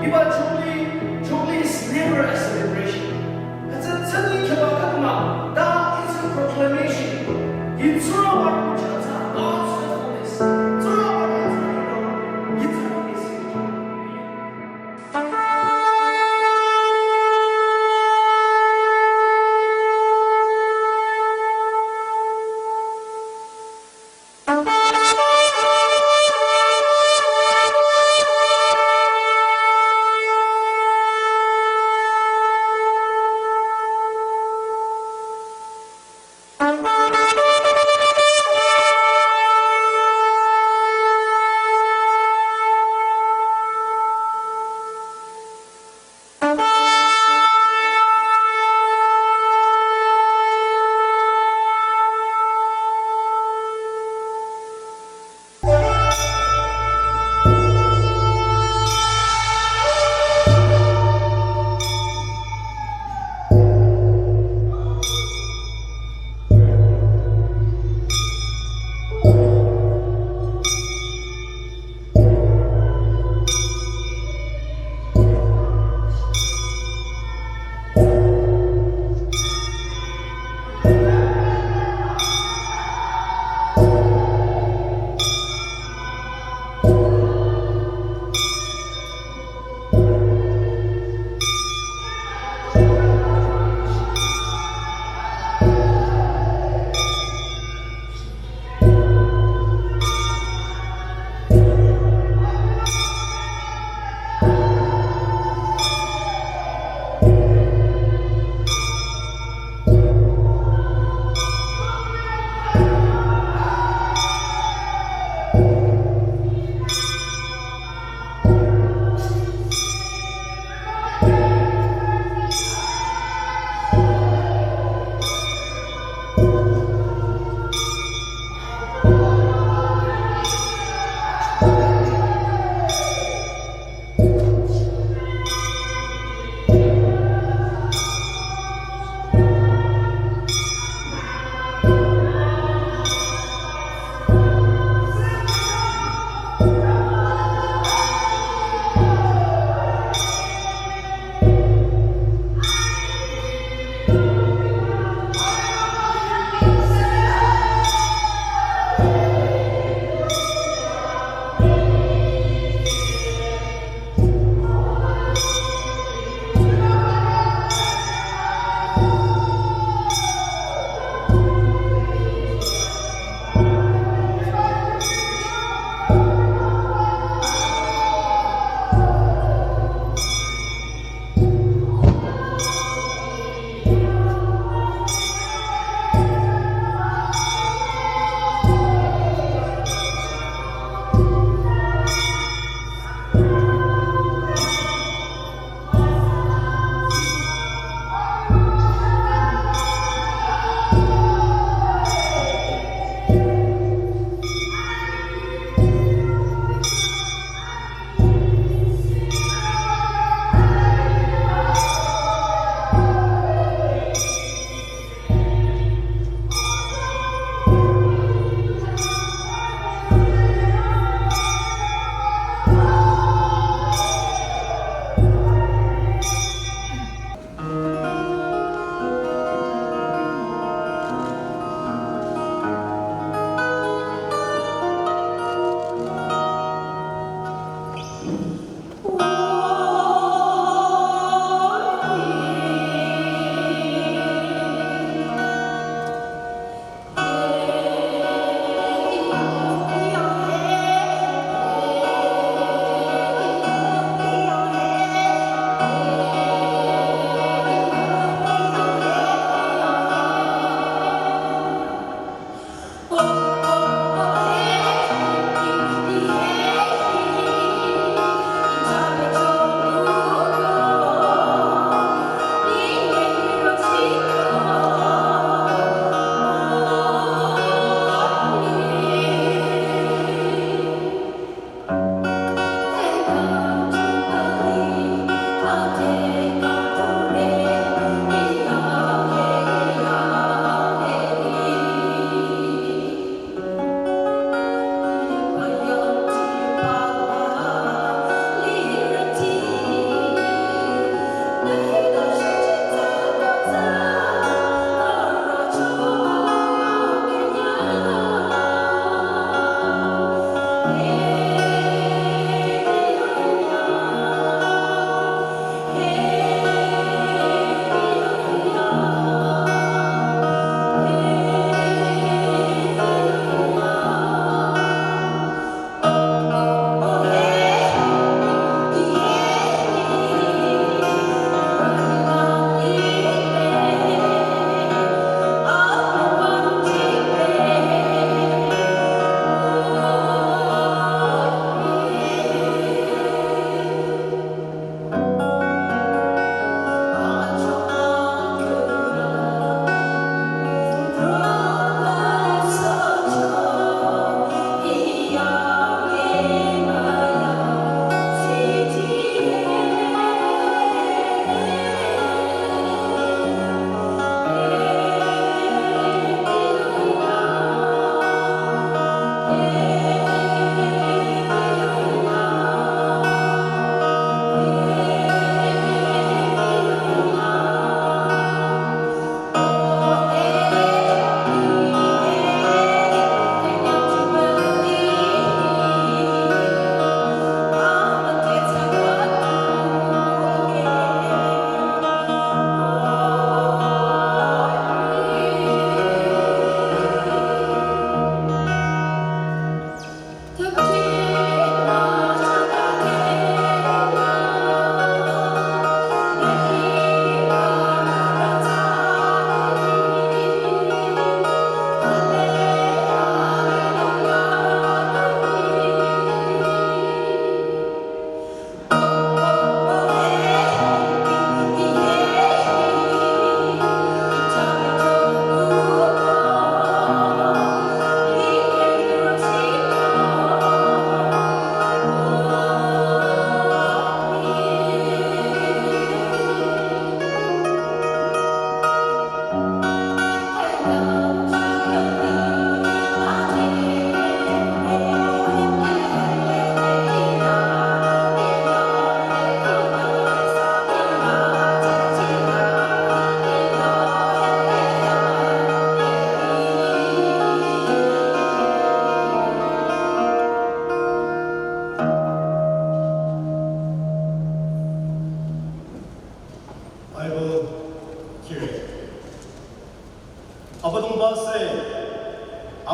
이번 Jubilee is never a celebration. it's a turning about that is a proclamation. It's all about God's faithfulness. It's all about eternal message.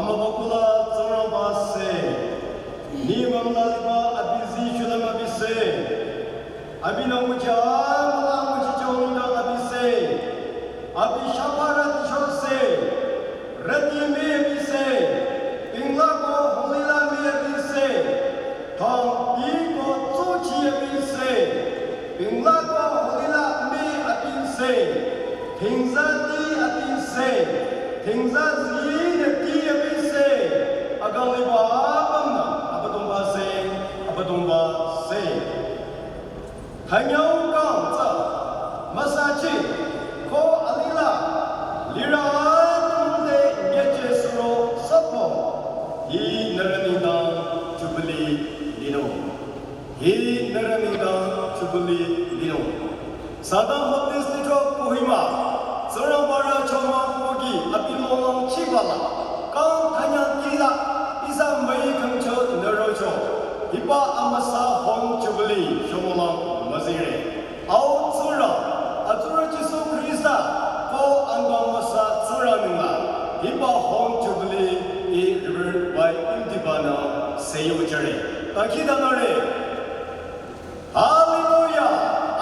Mamabakula Zorabase, Nimamaliba Abizi Shulamabise, Abinamuja, Malamuja Abise, Abishaparat Jose, Ratime Abise, Pinglako Holila Abise, Tom Ego Tuchi Abise, Pinglako Holila Me Abise, Pingzati Abise, Pingzazi Nati Abise, Agaliba Abamna, Abadumba Se, Hanyao Gangza, Masachi, Ko Alila, Lira Munde Yejesro Sapo, He Naranida Jubilee Lino, He Naranida Jubilee Lino, Sadam Hopis Litro Kohima, Zorabara Choma Pogi, Abimolong Chibala, Kang Kanyan Tila, Isam Mai Kamcho Nerocho, Hipa Amasa Hong Jubilee, Shomolang Mazire, Ao Zura, Azura Jisu Krista, Ko Angamasa Zura Nula, Hipa Hong Jubilee, E River by Imdibana, Seyo Jere, Akidanare, Hallelujah,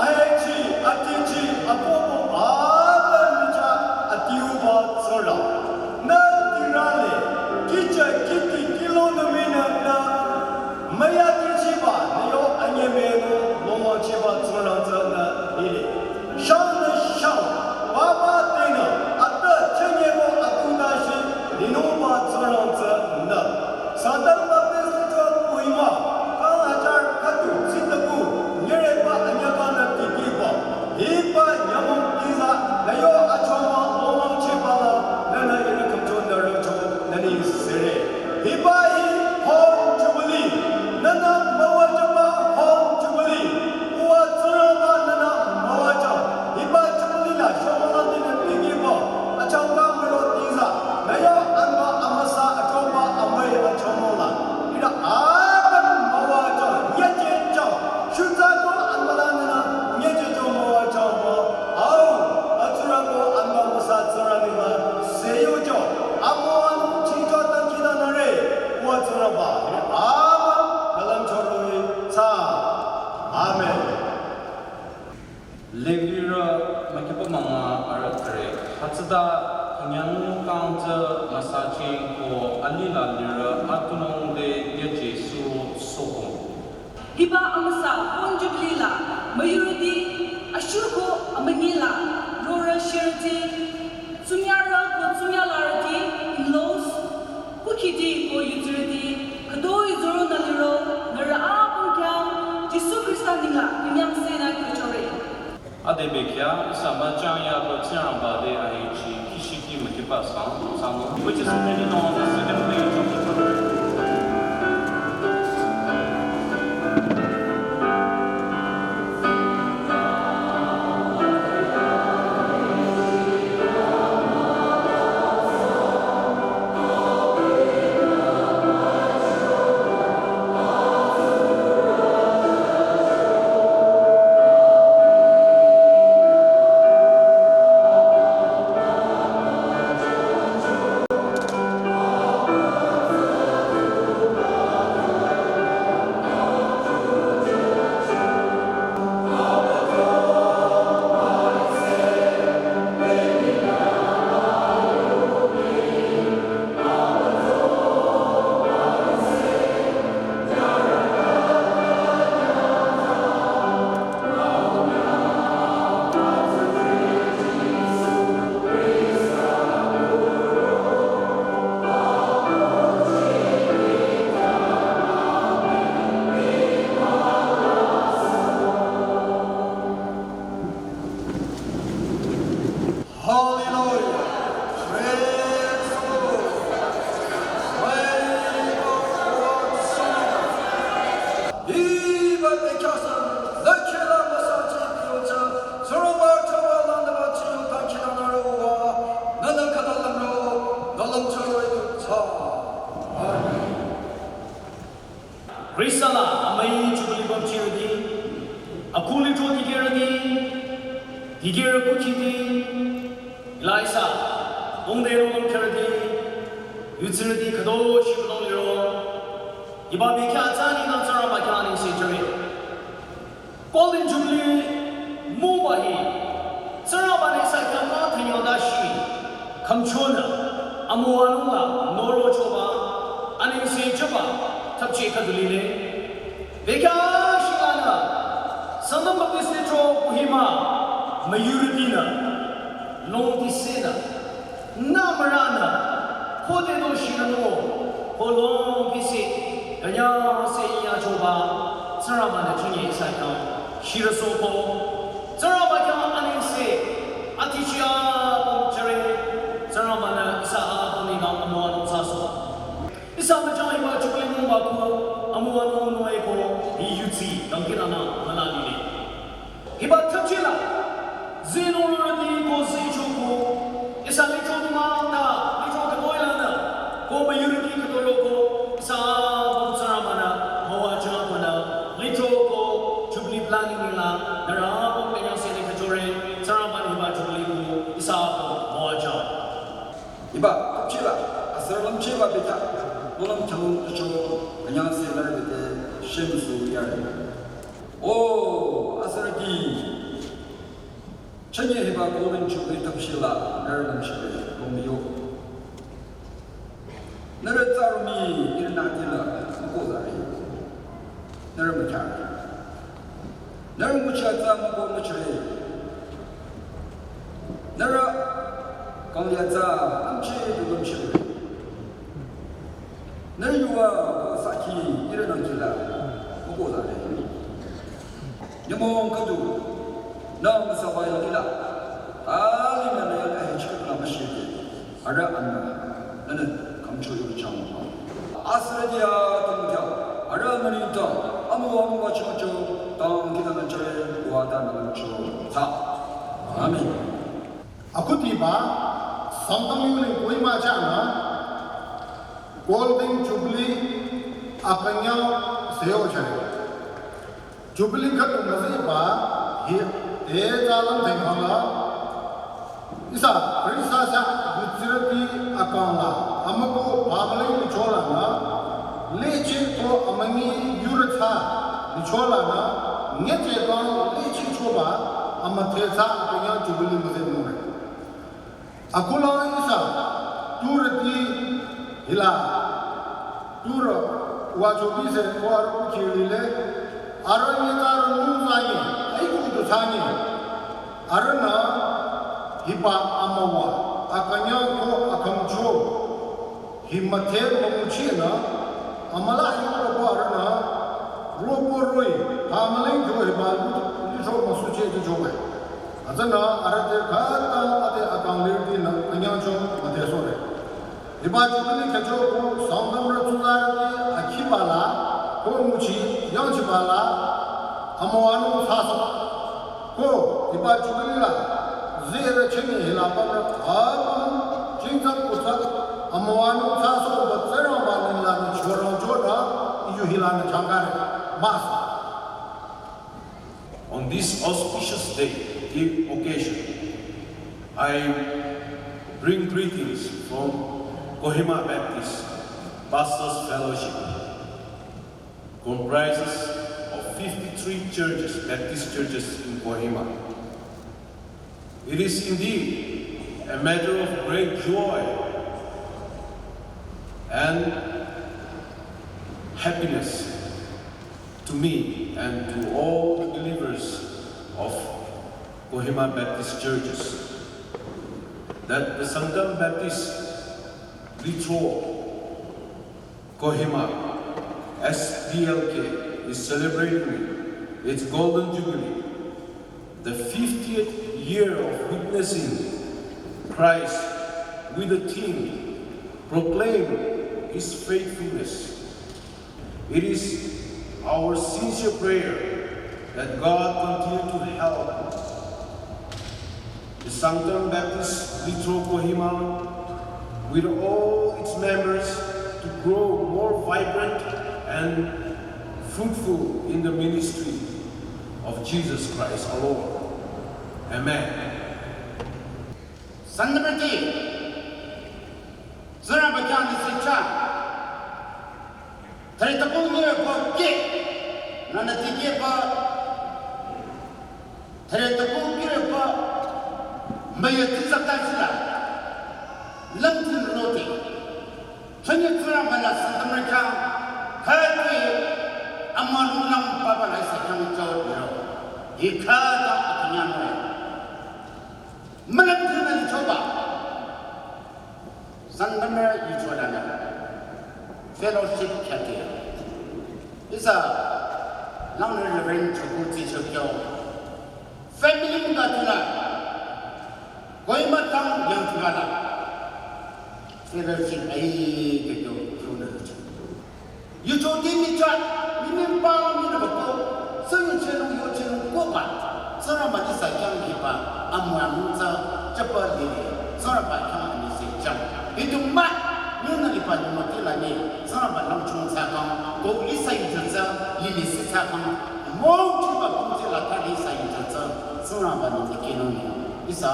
Aichi, Atichi, Apopo, Abamicha, Atiuba Zura, Natirale, Kicha Kiti Kilo Domina, Maya Kichiba, Neo Anyameno, Momo Chiba Zura, Lili, Shan, Baba Dina, Ata Chanyemo Akudashi, Linoma Zura, Sadam Baptist Uima, Kalajar Katu, Sitaku, Yereba Anyabana Tikiba, Hipa Yamon Giza, Nayo Achoma, Momo Chibala, Nana Yanakamcho Naruto, Nani Sere, Hipa Home Jubilee, Nana Mawajaba Home Jubilee, Ua Zuraba Nana Mawaja, Hipa Jubilee, Shomalandina Tikiba, Achanga Mero Giza, Nayo Anba Amasa Achoma Amay Achomola, Ida Adam Mawaja, Yejejo, Shuzago Anbalanana, Yejejo Mawaja, Au, Aturago Anbamasa Zuranima, Seyojo, Amon Chijo Tankina Nare, Waturaba, Abba, Melanchoroi, Ta, Amen. Levira Makipamama Arakare, Hatsada, Hanyan Kanta, Masachi, or Alila Lira, Atunong de Yajesu Sokon. Hiba Amasa, Ponjublila, Mayurudi, Ashuko, Amanila, Rora Shirti, Sunyara, Sunyalarati, Los, Kukidi, or Utility, Kadoi Zoro Naliro, Nara Apunkam, Jisu Christanila, Yam Sena Kuchore. Adebekia, Samachaya, Bachamba de Aichi, Kishiki Makipa Sam, which is really known as the second page of the Torah. Risala amai chukuli bam chirudi, akuli to digirani, digir kuchidi, Liza, Bongdero Kirdi, 유츠르디 그도 시부동리로 이바비캬 자니나 저라바캬니 시저리 골든 주블리 모바히 저라바네 사이카마 태녀다시 감초나 아무와누가 노로 초바 아니 시저바 탑치 카둘리네 베캬 시가나 선남바티스트로 부히마 마유르디나 롱디세나 나마라나 포데도 시르노 홀롱 비시 그냥 세이야 줘봐 사람만의 중에 사이카 시르소포 사람만의 아닌세 아티시아 봉처리 사람만의 이사아 보니가 아무와노 사소 이사마 정이마 죽을문 받고 아무와노 노에고 이유지 넘기나나 만나리니 이바 탑질라 제노르디 고세이초고 이사리 조두마다 리조 그도일라나 고마유르디 그도로고 사 사람하나 모아주나구나 리조고 주블리 플라닝이라 나라 봉대냥 세네 그조레 사람만 이바 주블리고 이사고 모아줘 이봐 kapchila asarlam cheba beta nolam chamung cho kanyang se lar bete shemsu yar o asarati chanye heba golden chukli kapchila naram shibe romiyo narazarmi irnatila kozari naram cha naram muchaza mako muchre nara 강야자 암치도 넘치고 너희와 사키 일어난 길라 보고 다래 영몽 그도 너무 사바이 길라 알리면 해치고 남으시게 알아 안나 나는 감초를 참고 아스라디아 동자 알아머니 또 아무와 저저 당 기다는 저에 와다는 저다 아멘 아쿠티바 상담용의 고이마자나 골든 주블리 아까냐 세워져요. 주블리 같은 것이 봐 대자람 된거나 이사 그리사사 유치르디 아까나 아무고 바발이 조라나 레치토 아마니 유르타 조라나 녜제가 레치 초바 아마 대사 그냥 주블리 것에 놓네. Akulah isa turki hila tur wajobi se kuar kiri le arani tar nuzani aiku tu sani arana hipa amawa akanya ko akamcho himathe mamuchina amala hipa ko arana roporoi amalai jo hibalu tu jo masuche jo jobe azana arate khata ate akamlerdi na anyancho matesore ibajubni khajo ko saundamra tuzarati akhibala ko muchi yanchibala amwanu saso ko ibajubni la zera chini hilapara am jingam usak amwanu saso batsara manila ni choro joda iyu hilana changare mas. On this auspicious day, occasion, I bring greetings from Kohima Baptist Pastors Fellowship, comprises of 53 churches, Baptist churches in Kohima. It is indeed a matter of great joy and happiness to me and to all the believers of Kohima Baptist churches that the Sangam Baptist Litro Kohima SDLK is celebrating its Golden Jubilee, the 50th year of witnessing Christ with the theme, proclaim His faithfulness. It is our sincere prayer that God continue to help the Sanctum Baptist Litro Kohima with all its members to grow more vibrant and fruitful in the ministry of Jesus Christ our Lord. Amen. Sandra T. Zara Bajani Tari tapu ni ko ke nana tike pa tari tapu ki pa maya tisa tasila lamtin roti chanya tura mana santamra kang kai aman ulam papa lai sakang chau biro ikada aknyan mai malam tina coba santamra ichodana fellowship khatir isa lang relevant chukuti chukyo family mga tula koi matang yang tugala fellowship ai kito tuna yu choti mi chat mi pa mi na ko sang chen yo chen ko ba sara ma isa kyang ki ba amwa mu sa chapa ni sara ba kyang ni se chang itu ma nuna lipa ni mati la ni sana ba lang chung sa kang ko isa yu tsa li ni si sa kang mo chu ba ku ji la ta ni isa yu tsa sana ba ni ke no ni isa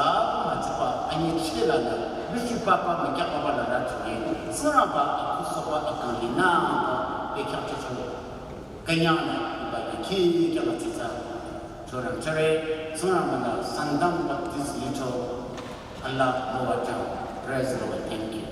ma chu ba ani chi la na bi chu pa pa ma kya pa ba la ra chi sana ba ku sa ba akang ni na ba e kya chu chu kanya na ba ki kya ma chi sa chorang chare sana ba na sandam baptist li cho Allah mo wa cha praise the Lord thank you.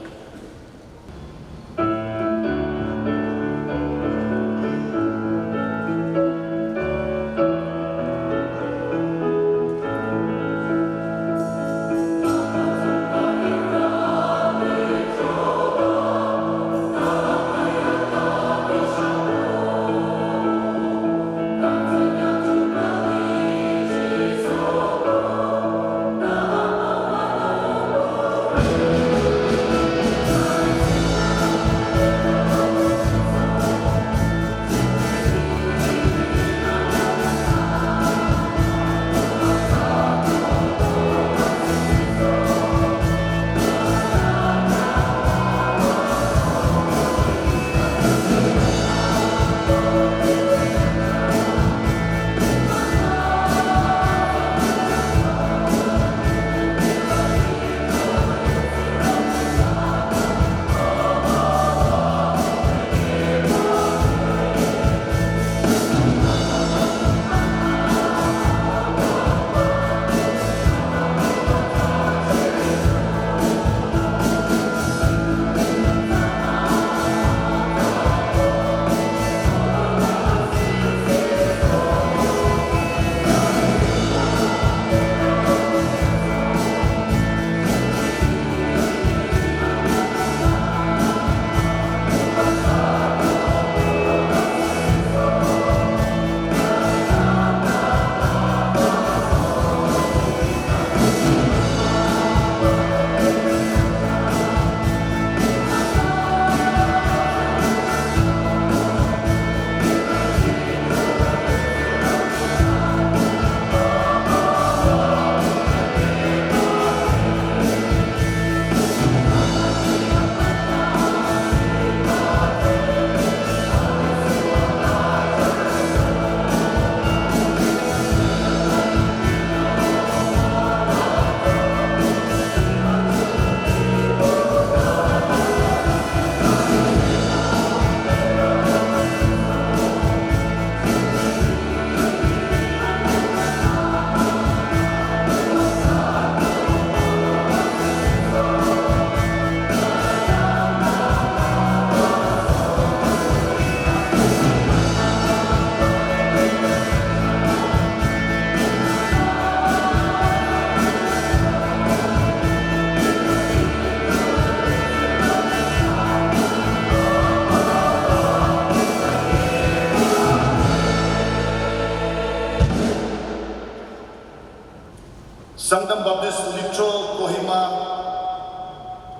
Sangdam Baptist Litro Kohima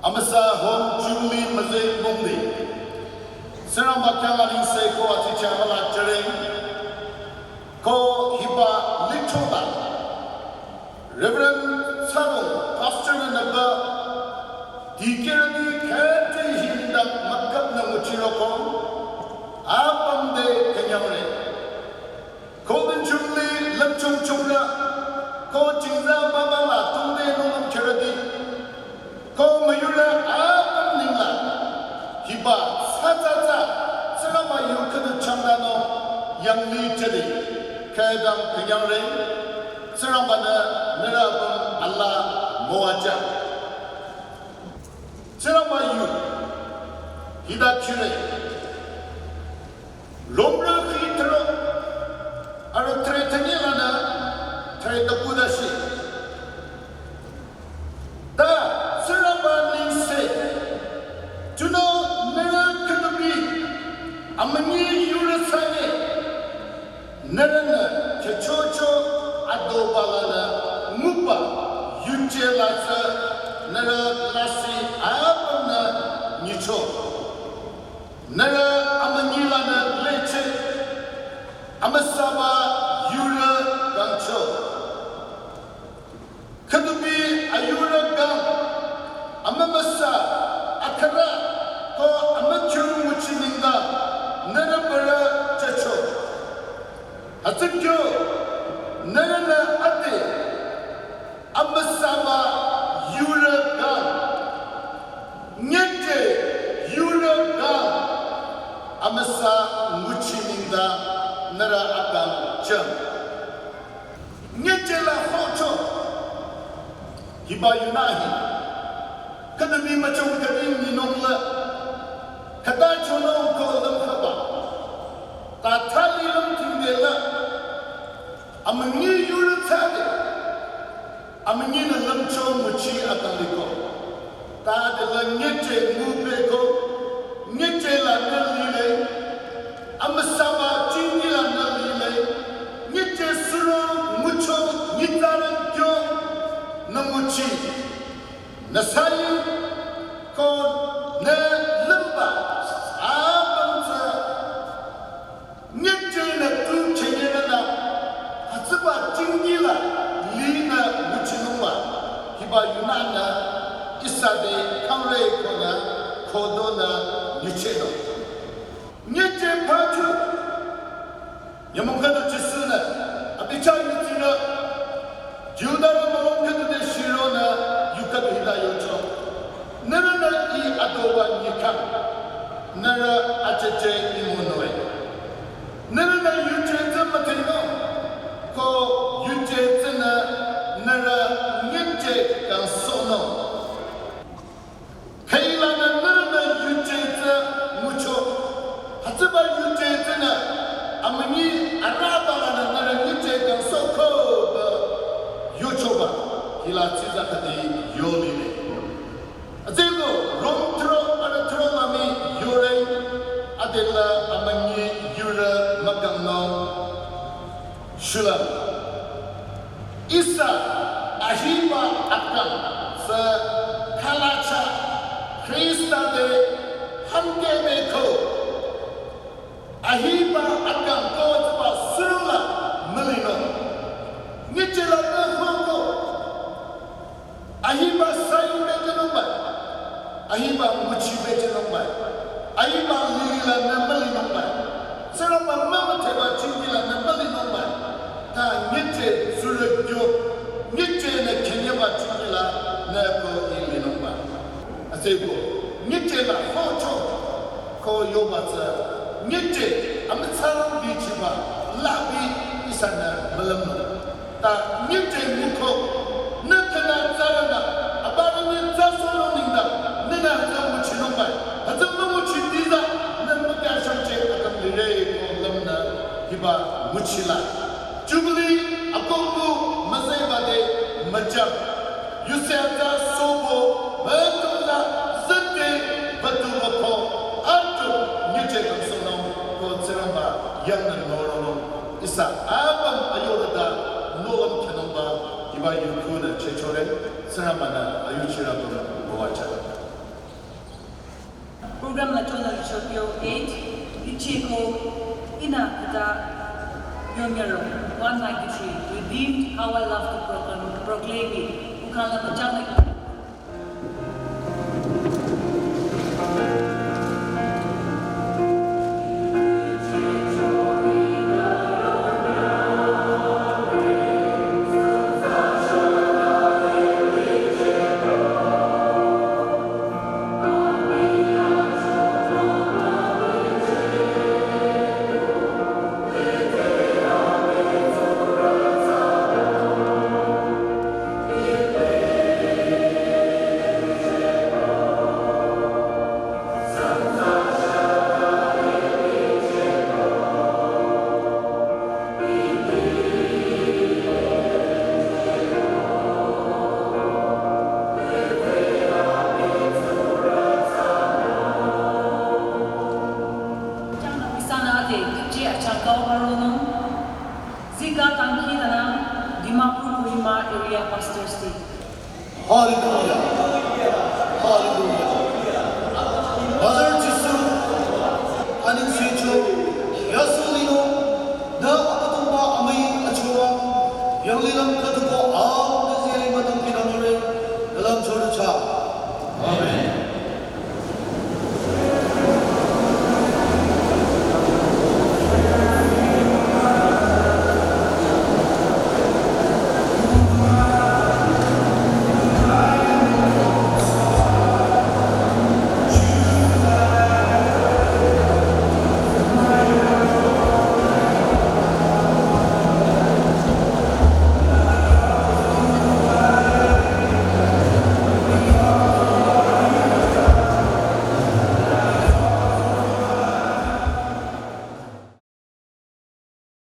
Amasa Home Jubilee Mazay Mumbi Seram Bakyamali Seiko Atichamala Jering Ko Hiba Litroba Reverend Sabo Pastor Naba Dikirani Kati Hinda Makab Namuchiroko Abamde Kanyamre Golden Jubilee Lamchum Chumra Ko Jingza Babala Tunde Nunam Charity Ko Mayura Abam Ningla Hiba Sataza Salama kadang kenyang ring serang pada nerabum Allah mewajah serang bayu hidat cire lomra khitro ada tretanya lana treta kudashi da serang baling se juno nera kedubi amani yurasane Narana kechocho adobalana mupa yunjelasa nara lasi abana nicho nara amanilana leche amasaba yura gangcho kadubi ayura gang amamasa akara ko amachuru muchininga nara bara chacho Atukyo nana ate amasama yuraga nyete yuraga amasa muchininda nara akam jam nyete la hocho hibayunahi kadabi macam kadabi minongla kada chono ko lam khaba tatali lam tingdela amani yurutade amani na lamcho muchi ataliko ta de la nyete mube ko nyete la nalile amasaba chingi la nalile nyete suro mucho nyitara kyo na muchi nasai ko na lamba abanza nyete na tu chenyena na Sebab tinggilah lina mucinuma hiba Yunana isade kamre kona kodona nicheno nyete patu yamongkado chisuna abicha yutina judara mamongkado de shirona yukado hidayocho nara I adoba nikam nara acheche imunoe nara yuche zamateno ko yuje tsena nara nyete kan sono kaila na nara yuje tsa mucho hataba yuje tsena amani araba na nara nyete kan soko ba yochoba kila tsiza kati yoli ne azego romtro ara tro mami yore adela amani yura magamno Shulam Isa Ahiba Akam Sa Kalacha Krista de Hamke Beko Ahiba Akam Kawataba Surula Melino Nichela Nahoko Ahiba Sayu Bejanomba Ahiba Muchi Bejanomba Ahiba Lila Namalinomba Sarapa Mama Teba Chingila Namalinomba Ta nyete suragyo nyete na kenyaba chungila na ko ilinomba asego nyete la hocho ko yobata nyete amtsara bichiba labi isana malamno ta nyete muko nakana zarana abana ni zasolo ninda nina hazamu chinomba hazamu chindiza namaka shanche akam lire ko lamna hiba muchila Jubilee akongu mazebade majab yuseta sobo batola zete batubako ato nyete kansono ko seramba yamna norono isa abam ayorada noam kanamba iba yukuna chechore serambana ayuchira bowacha Program la tola Chokyo 8 Ichiko ina kada Yomyaro 193 redeemed how I love to proclaim it. Ukala Majamak Zika Tankidana, Dimapur Kohima Area Pastor State. Hallelujah. Hallelujah. Brother